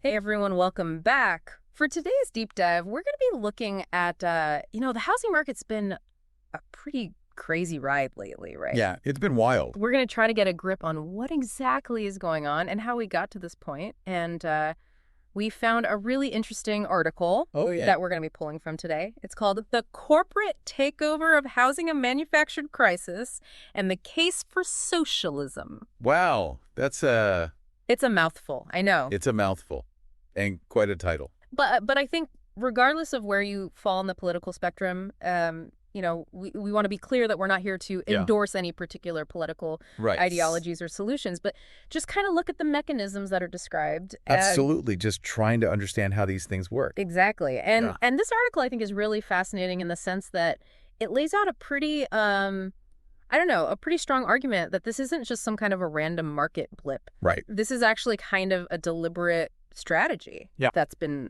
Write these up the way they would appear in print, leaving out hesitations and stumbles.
Hey everyone, welcome back. For today's deep dive, we're going to be looking at, the housing market's been a pretty crazy ride lately, right? Yeah, it's been wild. We're going to try to get a grip on what exactly is going on and how we got to this point. And we found a really interesting article Oh, yeah. that we're going to be pulling from today. It's called The Corporate Takeover of Housing and Manufactured Crisis and the Case for Socialism. Wow, It's a mouthful, I know. it's a mouthful and quite a title. But I think regardless of where you fall on the political spectrum, we want to be clear that we're not here to Yeah. endorse any particular political Right. ideologies or solutions, but just kind of look at the mechanisms that are described. Absolutely, just trying to understand how these things work. Exactly. And Yeah. and this article I think is really fascinating in the sense that it lays out a pretty a pretty strong argument that this isn't just some kind of a random market blip. Right. This is actually kind of a deliberate strategy that's been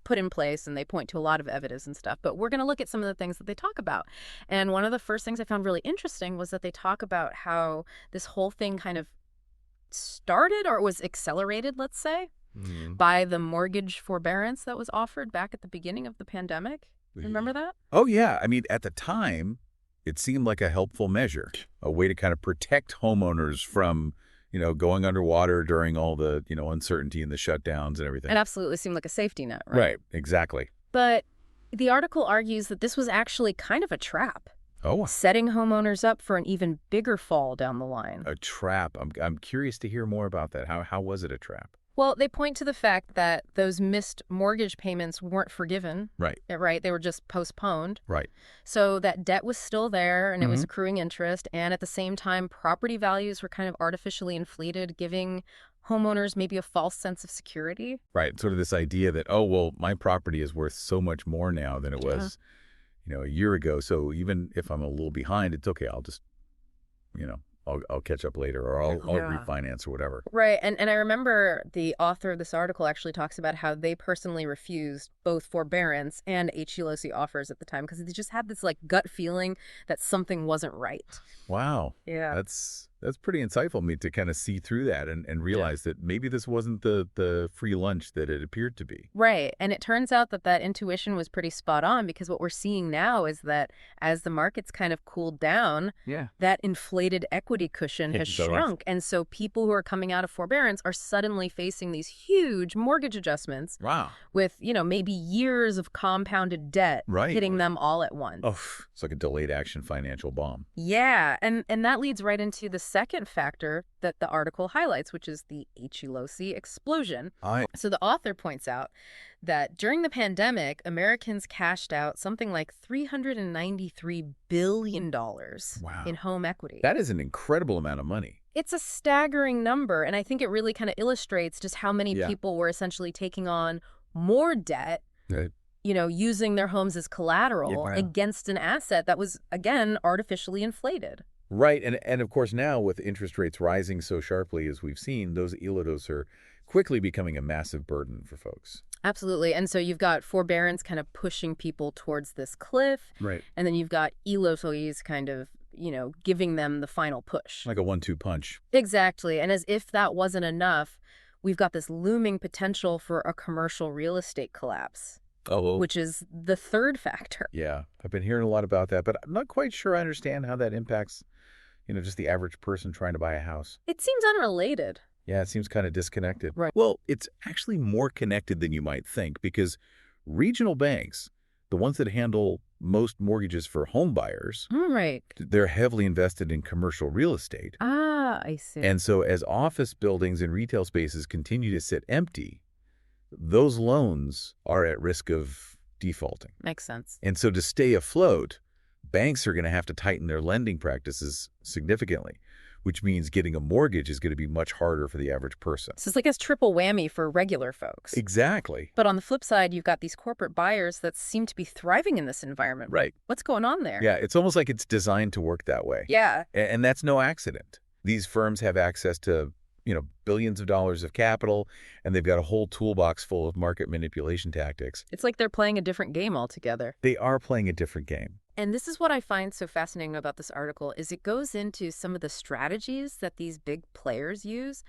put in place, and they point to a lot of evidence and stuff. But we're going to look at some of the things that they talk about. And one of the first things I found really interesting was that they talk about how this whole thing kind of started or was accelerated, let's say, by the mortgage forbearance that was offered back at the beginning of the pandemic. Remember that? Oh, yeah. I mean, at the time, it seemed like a helpful measure, a way to kind of protect homeowners from, going underwater during all the, uncertainty and the shutdowns and everything. It absolutely seemed like a safety net, right? Right. Exactly. But the article argues that this was actually kind of a trap, Oh, setting homeowners up for an even bigger fall down the line. a trap. I'm curious to hear more about that. How was it a trap? Well, they point to the fact that those missed mortgage payments weren't forgiven, Right. right? They were just postponed. Right. So that debt was still there, and it was accruing interest. And at the same time, property values were kind of artificially inflated, giving homeowners maybe a false sense of security. Right. Sort of this idea that, oh, well, my property is worth so much more now than it was, a year ago. So even if I'm a little behind, it's okay. I'll just, I'll catch up later, or I'll refinance or whatever. Right. And I remember the author of this article actually talks about how they personally refused both forbearance and HELOC offers at the time because they just had this like gut feeling that something wasn't right. Wow. Yeah. That's pretty insightful of me to kind of see through that and realize that maybe this wasn't the free lunch that it appeared to be. Right. And it turns out that intuition was pretty spot on because what we're seeing now is that as the markets kind of cooled down, that inflated equity cushion has shrunk. And so people who are coming out of forbearance are suddenly facing these huge mortgage adjustments. Wow. With, maybe years of compounded debt hitting them all at once. Oh, it's like a delayed action financial bomb. Yeah. And that leads right into the second factor that the article highlights, which is the HELOC explosion. So the author points out that during the pandemic, Americans cashed out something like $393 billion in home equity. That is an incredible amount of money. It's a staggering number, and I think it really kind of illustrates just how many people were essentially taking on more debt, using their homes as collateral against an asset that was, again, artificially inflated. Right. And of course, now with interest rates rising so sharply as we've seen, those HELOCs are quickly becoming a massive burden for folks. Absolutely. And so you've got forbearance kind of pushing people towards this cliff. Right. And then you've got HELOCs kind of, giving them the final push. Like a 1-2 punch. Exactly. And as if that wasn't enough, we've got this looming potential for a commercial real estate collapse. Which is the third factor. Yeah, I've been hearing a lot about that, but I'm not quite sure I understand how that impacts, just the average person trying to buy a house. It seems unrelated. Yeah, it seems kind of disconnected. Right. Well, it's actually more connected than you might think because regional banks, the ones that handle most mortgages for home buyers, they're heavily invested in commercial real estate. Ah, I see. And so as office buildings and retail spaces continue to sit empty, those loans are at risk of defaulting. Makes sense. And so to stay afloat, banks are going to have to tighten their lending practices significantly, which means getting a mortgage is going to be much harder for the average person. So it's like a triple whammy for regular folks. Exactly. But on the flip side, you've got these corporate buyers that seem to be thriving in this environment. Right. What's going on there? Yeah, it's almost like it's designed to work that way. Yeah. And that's no accident. These firms have access to billions of dollars of capital, and they've got a whole toolbox full of market manipulation tactics. It's like they're playing a different game altogether. They are playing a different game. And this is what I find so fascinating about this article is it goes into some of the strategies that these big players use.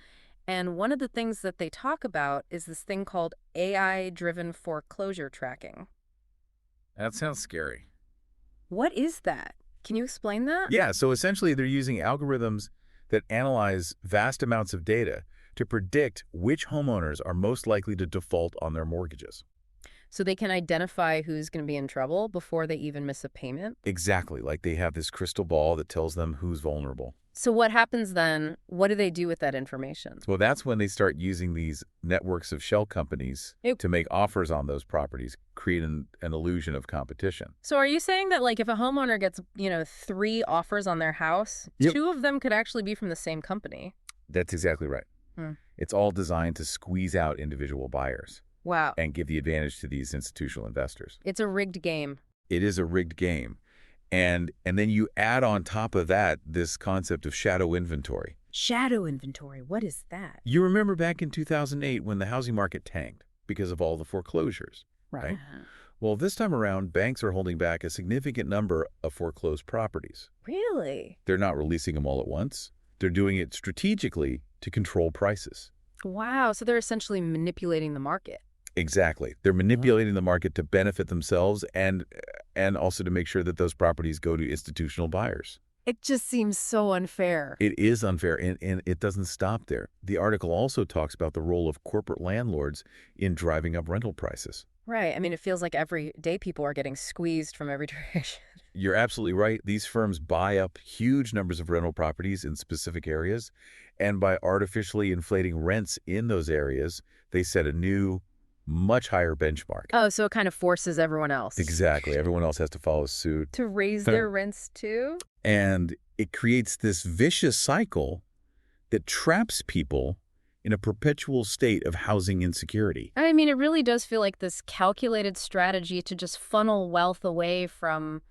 And one of the things that they talk about is this thing called AI-driven foreclosure tracking. That sounds scary. What is that? Can you explain that? Yeah, so essentially they're using algorithms that analyze vast amounts of data to predict which homeowners are most likely to default on their mortgages. So they can identify who's going to be in trouble before they even miss a payment? Exactly, like they have this crystal ball that tells them who's vulnerable. So what happens then? What do they do with that information? Well, that's when they start using these networks of shell companies to make offers on those properties, create an illusion of competition. So are you saying that, like, if a homeowner gets, 3 offers on their house, 2 of them could actually be from the same company? That's exactly right. It's all designed to squeeze out individual buyers. Wow. And give the advantage to these institutional investors. It's a rigged game. It is a rigged game. And then you add on top of that this concept of shadow inventory. Shadow inventory, what is that? You remember back in 2008 when the housing market tanked because of all the foreclosures, right? Well, this time around, banks are holding back a significant number of foreclosed properties. Really? They're not releasing them all at once. They're doing it strategically to control prices. Wow, so they're essentially manipulating the market. Exactly. They're manipulating the market to benefit themselves and also to make sure that those properties go to institutional buyers. It just seems so unfair. It is unfair, and it doesn't stop there. The article also talks about the role of corporate landlords in driving up rental prices. Right. I mean, it feels like every day people are getting squeezed from every direction. You're absolutely right. These firms buy up huge numbers of rental properties in specific areas, and by artificially inflating rents in those areas, they set a new, much higher benchmark. Oh, so it kind of forces everyone else. Exactly. Everyone else has to follow suit. To raise their rents too? And it creates this vicious cycle that traps people in a perpetual state of housing insecurity. I mean, it really does feel like this calculated strategy to just funnel wealth away from,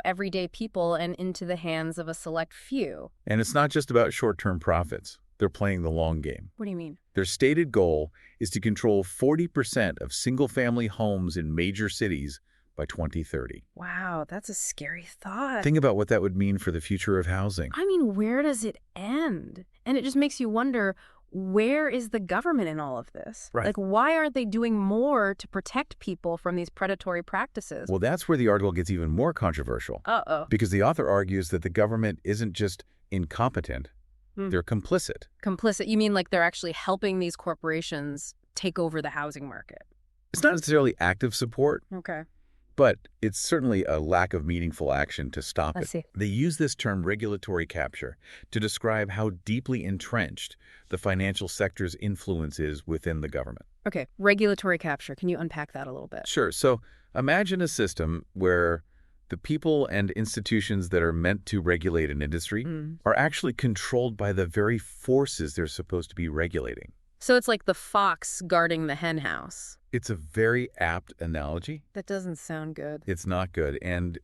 everyday people and into the hands of a select few. And it's not just about short-term profits. They're playing the long game. What do you mean? Their stated goal is to control 40% of single-family homes in major cities by 2030. Wow, that's a scary thought. Think about what that would mean for the future of housing. I mean, where does it end? And it just makes you wonder, where is the government in all of this? Right. Like, why aren't they doing more to protect people from these predatory practices? Well, that's where the article gets even more controversial. Uh-oh. Because the author argues that the government isn't just incompetent, they're complicit. Complicit? You mean like they're actually helping these corporations take over the housing market? It's not necessarily active support. Okay. But it's certainly a lack of meaningful action to stop it. See. They use this term regulatory capture to describe how deeply entrenched the financial sector's influence is within the government. Okay, regulatory capture. Can you unpack that a little bit? Sure. So imagine a system where the people and institutions that are meant to regulate an industry are actually controlled by the very forces they're supposed to be regulating. So it's like the fox guarding the hen house. It's a very apt analogy. That doesn't sound good. It's not good. And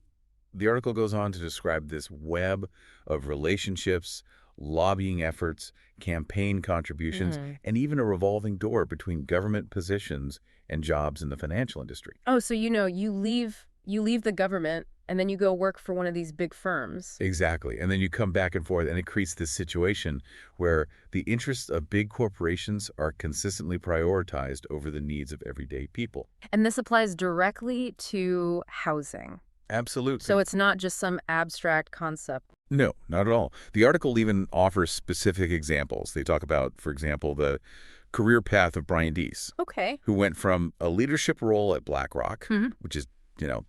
the article goes on to describe this web of relationships, lobbying efforts, campaign contributions, and even a revolving door between government positions and jobs in the financial industry. Oh, so you leave the government and then you go work for one of these big firms. Exactly. And then you come back and forth, and it creates this situation where the interests of big corporations are consistently prioritized over the needs of everyday people. And this applies directly to housing. Absolutely. So it's not just some abstract concept. No, not at all. The article even offers specific examples. They talk about, for example, the career path of Brian Deese. Okay. Who went from a leadership role at BlackRock, which is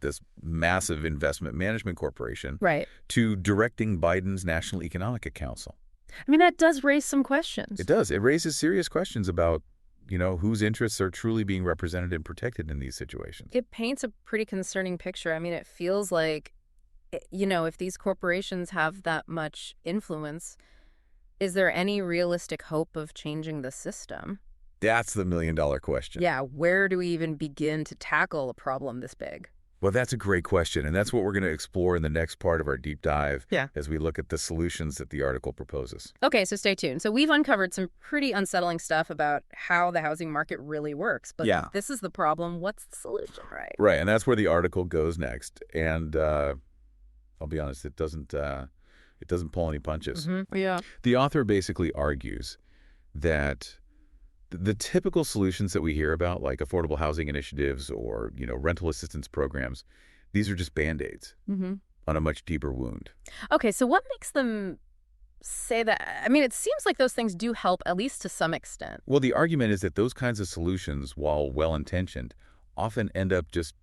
this massive investment management corporation, right, to directing Biden's National Economic Council. I mean, that does raise some questions. It does. It raises serious questions about, whose interests are truly being represented and protected in these situations. It paints a pretty concerning picture. I mean, it feels like, if these corporations have that much influence, is there any realistic hope of changing the system? That's the million-dollar question. Yeah, where do we even begin to tackle a problem this big? Well, that's a great question, and that's what we're going to explore in the next part of our deep dive as we look at the solutions that the article proposes. Okay, so stay tuned. So we've uncovered some pretty unsettling stuff about how the housing market really works, but this is the problem. What's the solution, right? Right, and that's where the article goes next, and I'll be honest, it doesn't pull any punches. Yeah. The author basically argues that the typical solutions that we hear about, like affordable housing initiatives or, rental assistance programs, these are just Band-Aids on a much deeper wound. Okay, so what makes them say that? I mean, it seems like those things do help, at least to some extent. Well, the argument is that those kinds of solutions, while well-intentioned, often end up just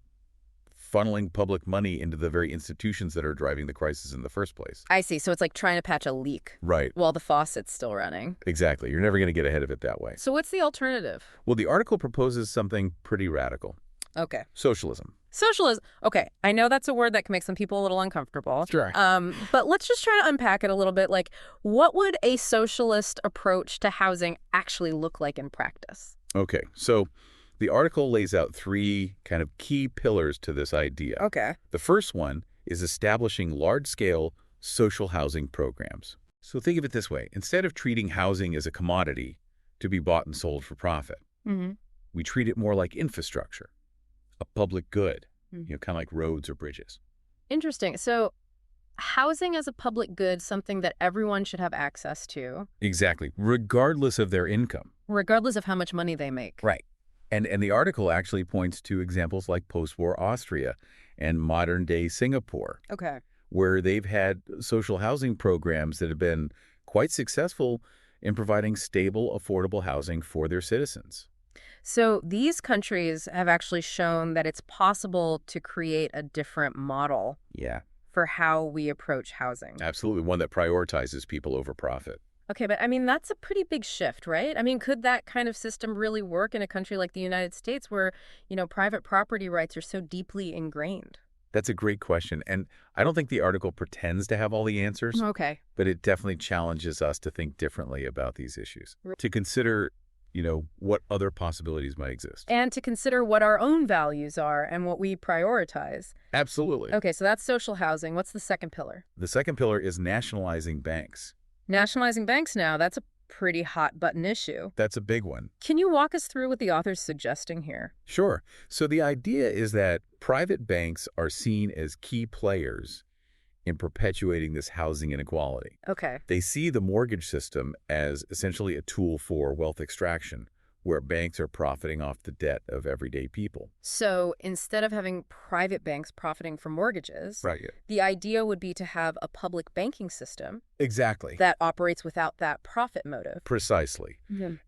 funneling public money into the very institutions that are driving the crisis in the first place. I see. So it's like trying to patch a leak. Right. While the faucet's still running. Exactly. You're never going to get ahead of it that way. So what's the alternative? Well, the article proposes something pretty radical. Okay. Socialism. Socialism. Okay. I know that's a word that can make some people a little uncomfortable. Sure. But let's just try to unpack it a little bit. Like, what would a socialist approach to housing actually look like in practice? Okay. So the article lays out three kind of key pillars to this idea. Okay. The first one is establishing large-scale social housing programs. So think of it this way. Instead of treating housing as a commodity to be bought and sold for profit, we treat it more like infrastructure, a public good, kind of like roads or bridges. Interesting. So housing as a public good, something that everyone should have access to. Exactly. Regardless of their income. Regardless of how much money they make. Right. And the article actually points to examples like post-war Austria and modern-day Singapore. Okay. Where they've had social housing programs that have been quite successful in providing stable, affordable housing for their citizens. So these countries have actually shown that it's possible to create a different model for how we approach housing. Absolutely. One that prioritizes people over profit. Okay, but I mean, that's a pretty big shift, right? I mean, could that kind of system really work in a country like the United States where, private property rights are so deeply ingrained? That's a great question. And I don't think the article pretends to have all the answers. Okay. But it definitely challenges us to think differently about these issues, to consider, what other possibilities might exist. And to consider what our own values are and what we prioritize. Absolutely. Okay, so that's social housing. What's the second pillar? The second pillar is nationalizing banks. Nationalizing banks now, that's a pretty hot-button issue. That's a big one. Can you walk us through what the author's suggesting here? Sure. So the idea is that private banks are seen as key players in perpetuating this housing inequality. Okay. They see the mortgage system as essentially a tool for wealth extraction, where banks are profiting off the debt of everyday people. So instead of having private banks profiting from mortgages, the idea would be to have a public banking system that operates without that profit motive. Precisely.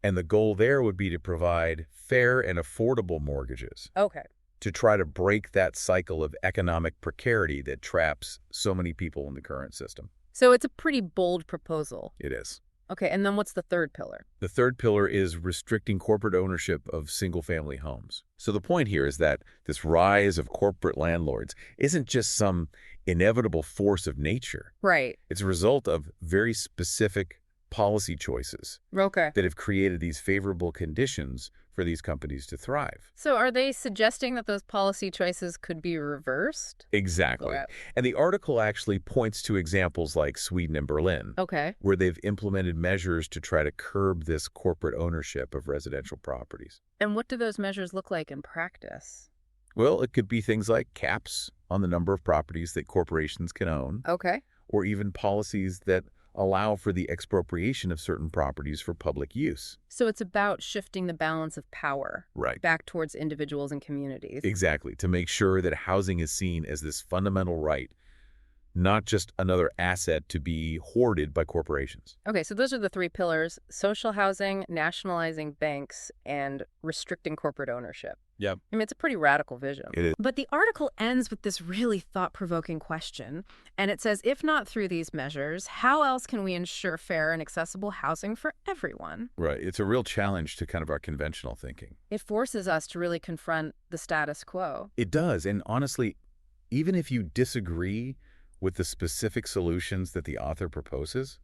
And the goal there would be to provide fair and affordable mortgages. Okay. To try to break that cycle of economic precarity that traps so many people in the current system. So it's a pretty bold proposal. It is. Okay, and then what's the third pillar? The third pillar is restricting corporate ownership of single-family homes. So the point here is that this rise of corporate landlords isn't just some inevitable force of nature. Right. It's a result of very specific policy choices that have created these favorable conditions for these companies to thrive. So are they suggesting that those policy choices could be reversed? Exactly. And the article actually points to examples like Sweden and Berlin, where they've implemented measures to try to curb this corporate ownership of residential properties. And what do those measures look like in practice? Well, it could be things like caps on the number of properties that corporations can own. Or even policies that allow for the expropriation of certain properties for public use. So it's about shifting the balance of power back towards individuals and communities. Exactly, to make sure that housing is seen as this fundamental right, not just another asset to be hoarded by corporations. Okay, so those are the three pillars: social housing, nationalizing banks, and restricting corporate ownership. Yep. I mean, it's a pretty radical vision. It is. But the article ends with this really thought-provoking question, and it says, if not through these measures, how else can we ensure fair and accessible housing for everyone? Right. It's a real challenge to kind of our conventional thinking. It forces us to really confront the status quo. It does. And honestly, even if you disagree with the specific solutions that the author proposes,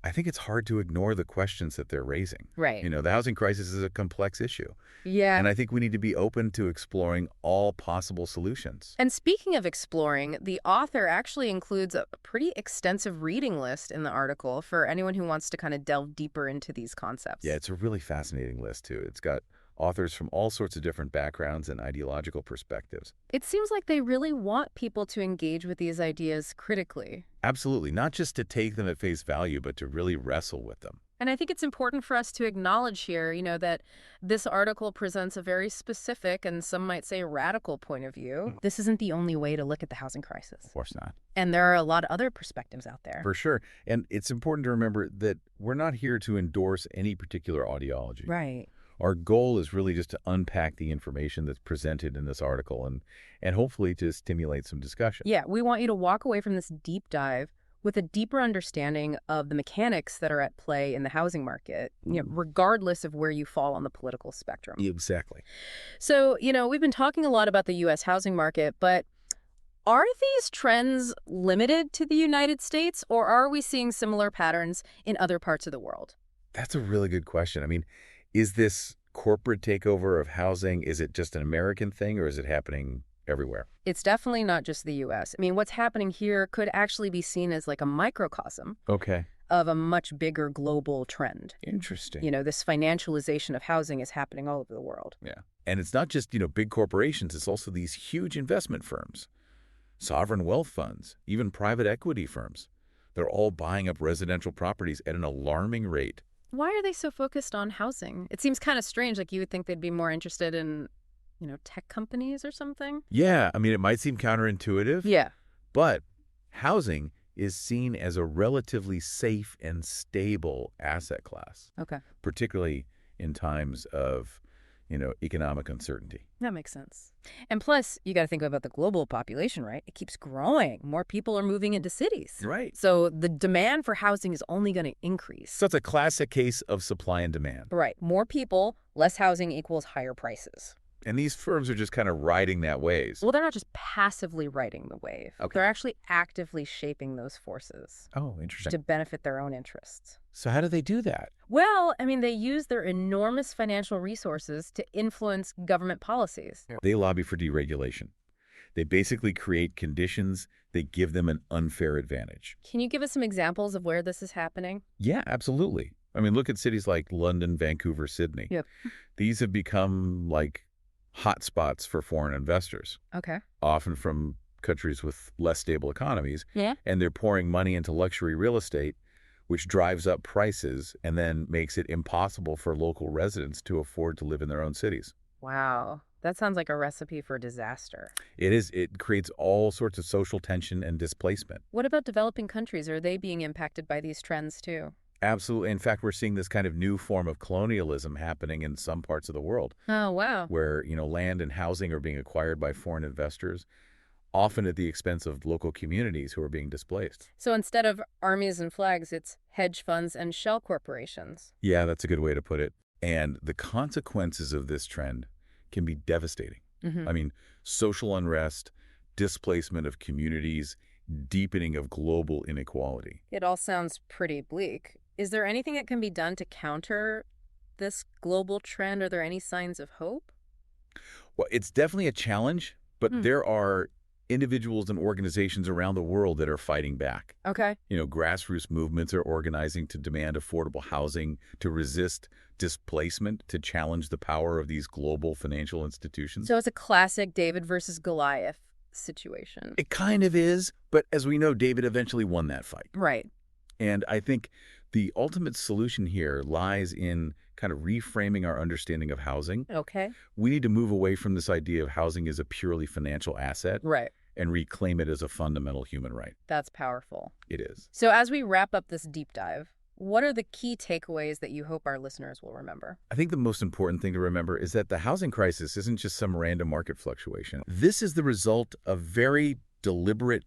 I think it's hard to ignore the questions that they're raising. Right. The housing crisis is a complex issue. Yeah. And I think we need to be open to exploring all possible solutions. And speaking of exploring, the author actually includes a pretty extensive reading list in the article for anyone who wants to kind of delve deeper into these concepts. Yeah, it's a really fascinating list, too. It's got authors from all sorts of different backgrounds and ideological perspectives. It seems like they really want people to engage with these ideas critically. Absolutely. Not just to take them at face value, but to really wrestle with them. And I think it's important for us to acknowledge here, that this article presents a very specific and some might say radical point of view. This isn't the only way to look at the housing crisis. Of course not. And there are a lot of other perspectives out there. For sure. And it's important to remember that we're not here to endorse any particular ideology. Right. Our goal is really just to unpack the information that's presented in this article and hopefully to stimulate some discussion. Yeah, we want you to walk away from this deep dive with a deeper understanding of the mechanics that are at play in the housing market, regardless of where you fall on the political spectrum. Exactly. So, we've been talking a lot about the U.S. housing market, but are these trends limited to the United States, or are we seeing similar patterns in other parts of the world? That's a really good question. I mean, is this corporate takeover of housing, is it just an American thing, or is it happening everywhere? It's definitely not just the U.S. I mean, what's happening here could actually be seen as like a microcosm of a much bigger global trend. Interesting. This financialization of housing is happening all over the world. Yeah. And it's not just, big corporations. It's also these huge investment firms, sovereign wealth funds, even private equity firms. They're all buying up residential properties at an alarming rate. Why are they so focused on housing? It seems kind of strange. Like you would think they'd be more interested in tech companies or something? Yeah, I mean, it might seem counterintuitive. Yeah. But housing is seen as a relatively safe and stable asset class. Okay. Particularly in times of, economic uncertainty. That makes sense. And plus, you got to think about the global population, right? It keeps growing. More people are moving into cities. Right. So the demand for housing is only going to increase. So it's a classic case of supply and demand. Right. More people, less housing equals higher prices. And these firms are just kind of riding that wave. Well, they're not just passively riding the wave. Okay. They're actually actively shaping those forces. Oh, interesting. To benefit their own interests. So how do they do that? Well, I mean, they use their enormous financial resources to influence government policies. They lobby for deregulation. They basically create conditions that give them an unfair advantage. Can you give us some examples of where this is happening? Yeah, absolutely. I mean, look at cities like London, Vancouver, Sydney. Yep. These have become like hotspots for foreign investors. Okay. Often from countries with less stable economies. Yeah. And they're pouring money into luxury real estate, which drives up prices and then makes it impossible for local residents to afford to live in their own cities. Wow. That sounds like a recipe for disaster. It is. It creates all sorts of social tension and displacement. What about developing countries? Are they being impacted by these trends too? Absolutely. In fact, we're seeing this kind of new form of colonialism happening in some parts of the world. Oh, wow. Where, land and housing are being acquired by foreign investors, often at the expense of local communities who are being displaced. So instead of armies and flags, it's hedge funds and shell corporations. Yeah, that's a good way to put it. And the consequences of this trend can be devastating. I mean, social unrest, displacement of communities, deepening of global inequality. It all sounds pretty bleak. Is there anything that can be done to counter this global trend? Are there any signs of hope? Well, it's definitely a challenge, but there are individuals and organizations around the world that are fighting back. Okay. Grassroots movements are organizing to demand affordable housing, to resist displacement, to challenge the power of these global financial institutions. So it's a classic David versus Goliath situation. It kind of is, but as we know, David eventually won that fight. Right. And I think the ultimate solution here lies in kind of reframing our understanding of housing. Okay. We need to move away from this idea of housing as a purely financial asset. Right. And reclaim it as a fundamental human right. That's powerful. It is. So as we wrap up this deep dive, what are the key takeaways that you hope our listeners will remember? I think the most important thing to remember is that the housing crisis isn't just some random market fluctuation. This is the result of very deliberate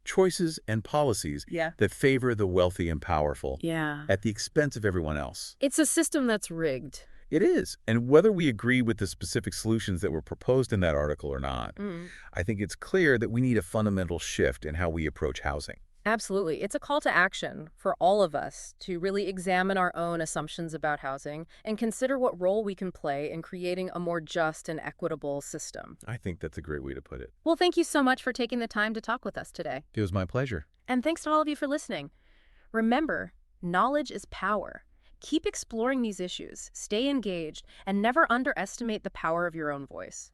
choices and policies that favor the wealthy and powerful at the expense of everyone else. It's a system that's rigged. It is. And whether we agree with the specific solutions that were proposed in that article or not, I think it's clear that we need a fundamental shift in how we approach housing. Absolutely. It's a call to action for all of us to really examine our own assumptions about housing and consider what role we can play in creating a more just and equitable system. I think that's a great way to put it. Well, thank you so much for taking the time to talk with us today. It was my pleasure. And thanks to all of you for listening. Remember, knowledge is power. Keep exploring these issues, stay engaged, and never underestimate the power of your own voice.